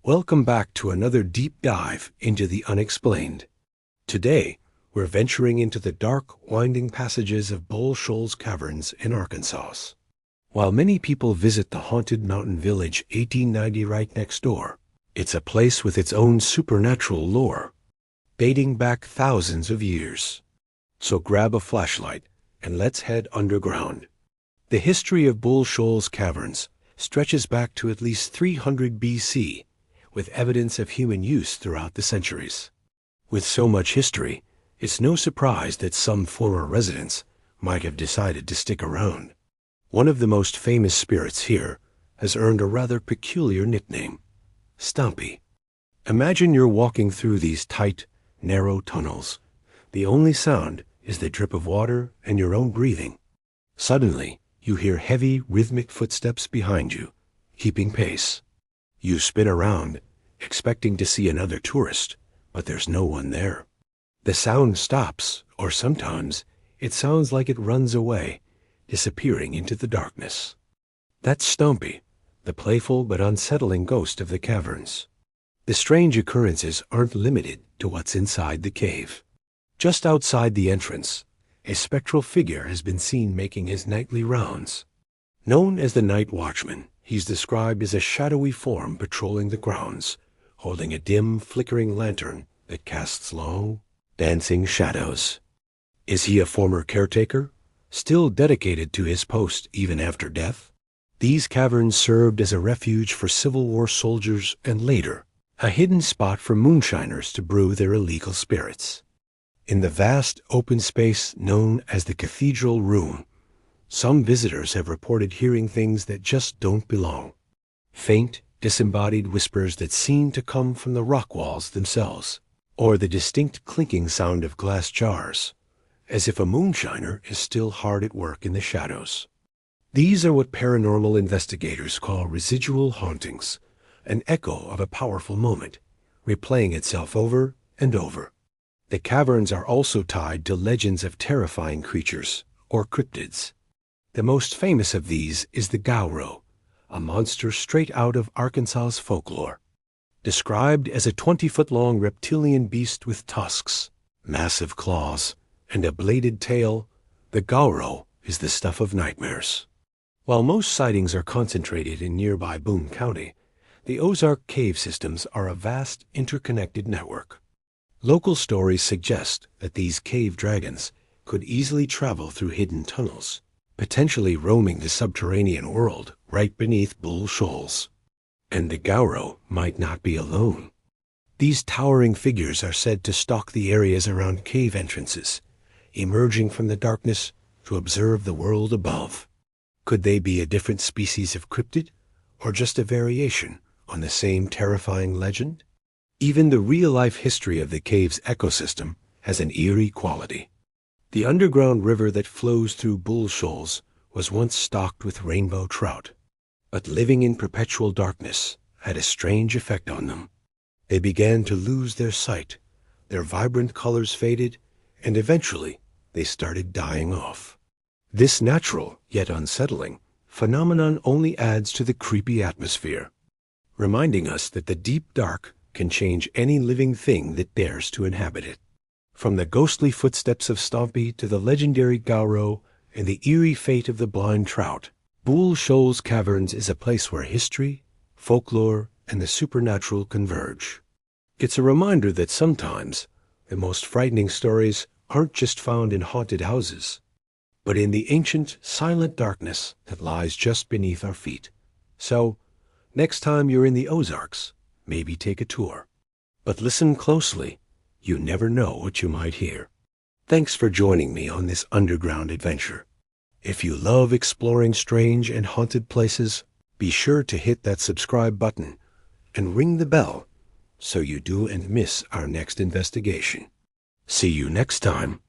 Welcome back to another deep dive into the unexplained. Today, we're venturing into the dark, winding passages of Shoals Caverns in Arkansas. While many people visit the haunted mountain village 1890 right next door, it's a place with its own supernatural lore, dating back thousands of years. So grab a flashlight and let's head underground. The history of Shoals Caverns stretches back to at least 300 BC, with evidence of human use throughout the centuries. With so much history, it's no surprise that some former residents might have decided to stick around. One of the most famous spirits here has earned a rather peculiar nickname, Stompy. Imagine you're walking through these tight, narrow tunnels. The only sound is the drip of water and your own breathing. Suddenly, you hear heavy, rhythmic footsteps behind you, keeping pace. You spin around, expecting to see another tourist, but there's no one there. The sound stops, or sometimes it sounds like it runs away, disappearing into the darkness. That's Stompy, the playful but unsettling ghost of the caverns. The strange occurrences aren't limited to what's inside the cave. Just outside the entrance, a spectral figure has been seen making his nightly rounds. Known as the Night Watchman, he's described as a shadowy form patrolling the grounds, holding a dim, flickering lantern that casts long, dancing shadows. Is he a former caretaker, still dedicated to his post even after death? These caverns served as a refuge for Civil War soldiers and later, a hidden spot for moonshiners to brew their illegal spirits. In the vast open space known as the Cathedral Room, some visitors have reported hearing things that just don't belong. Faint, disembodied whispers that seem to come from the rock walls themselves, or the distinct clinking sound of glass jars, as if a moonshiner is still hard at work in the shadows. These are what paranormal investigators call residual hauntings, an echo of a powerful moment, replaying itself over and over. The caverns are also tied to legends of terrifying creatures, or cryptids. The most famous of these is the Gauro, a monster straight out of Arkansas's folklore. Described as a 20-foot-long reptilian beast with tusks, massive claws, and a bladed tail, the Gauro is the stuff of nightmares. While most sightings are concentrated in nearby Boone County, the Ozark cave systems are a vast, interconnected network. Local stories suggest that these cave dragons could easily travel through hidden tunnels, potentially roaming the subterranean world right beneath Shoals. And the Gauro might not be alone. These towering figures are said to stalk the areas around cave entrances, emerging from the darkness to observe the world above. Could they be a different species of cryptid, or just a variation on the same terrifying legend? Even the real-life history of the cave's ecosystem has an eerie quality. The underground river that flows through Shoals was once stocked with rainbow trout, but living in perpetual darkness had a strange effect on them. They began to lose their sight, their vibrant colors faded, and eventually they started dying off. This natural, yet unsettling, phenomenon only adds to the creepy atmosphere, reminding us that the deep dark can change any living thing that dares to inhabit it. From the ghostly footsteps of Stompy to the legendary Gauro and the eerie fate of the blind trout, Shoals Caverns is a place where history, folklore, and the supernatural converge. It's a reminder that sometimes the most frightening stories aren't just found in haunted houses, but in the ancient, silent darkness that lies just beneath our feet. So, next time you're in the Ozarks, maybe take a tour. But listen closely. You never know what you might hear. Thanks for joining me on this underground adventure. If you love exploring strange and haunted places, be sure to hit that subscribe button and ring the bell so you don't miss our next investigation. See you next time.